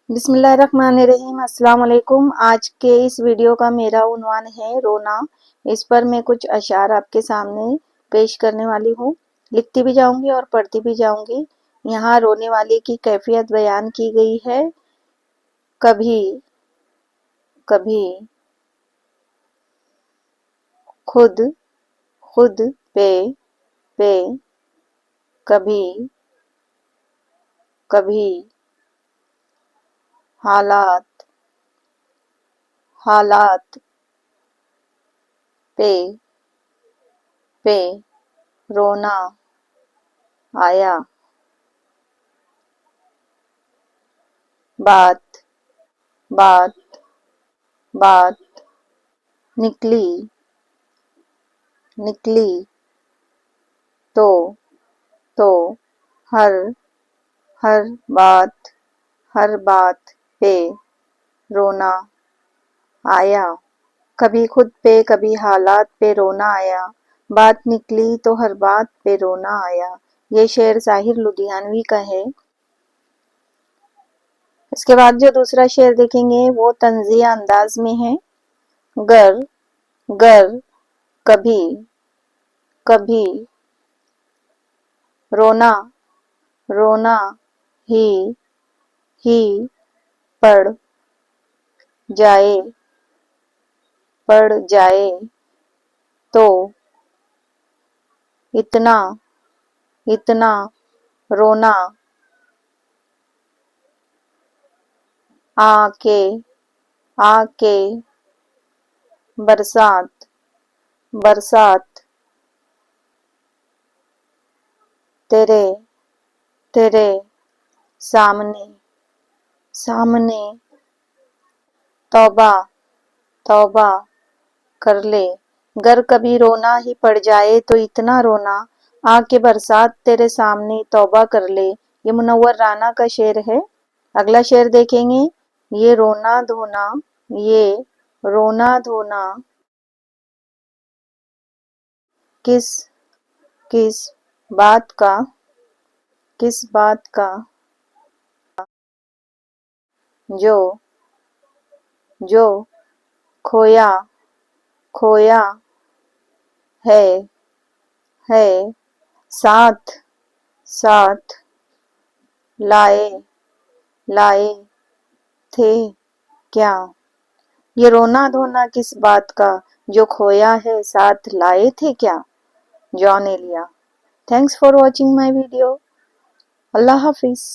बिस्मिल्लाहिर्रहमानिर्रहीम। अस्सलाम वालेकुम। आज के इस वीडियो का मेरा उन्वान है रोना। इस पर मैं कुछ अशार आपके सामने पेश करने वाली हूँ। लिखती भी जाऊंगी और पढ़ती भी जाऊंगी। यहाँ रोने वाले की कैफियत बयान की गई है। कभी कभी खुद खुद पे कभी कभी हालात हालात पे पे रोना आया। बात बात बात निकली निकली तो तो हर हर बात हर बात पे रोना आया। कभी खुद पे कभी हालात पे रोना आया। बात निकली तो हर बात पे रोना आया। ये शेर ज़ाहिर लुधियानवी का है। इसके बाद जो दूसरा शेर देखेंगे वो तंज़िया अंदाज में है। गर गर कभी कभी रोना रोना ही ही पड़ जाए पड़ जाए तो इतना इतना रोना आके आके बरसात बरसात तेरे तेरे सामने सामने तौबा तौबा कर ले। गर कभी रोना ही पड़ जाए तो इतना रोना आके बरसात तेरे सामने तौबा कर ले। ये मुनव्वर राना का शेर है। अगला शेर देखेंगे। ये रोना धोना ये रोना धोना किस किस बात का किस बात का जो जो खोया खोया है है साथ साथ लाए लाए थे क्या। ये रोना धोना किस बात का जो खोया है साथ लाए थे क्या। Jaun Elia. Thanks for watching my video. अल्लाह हाफिज।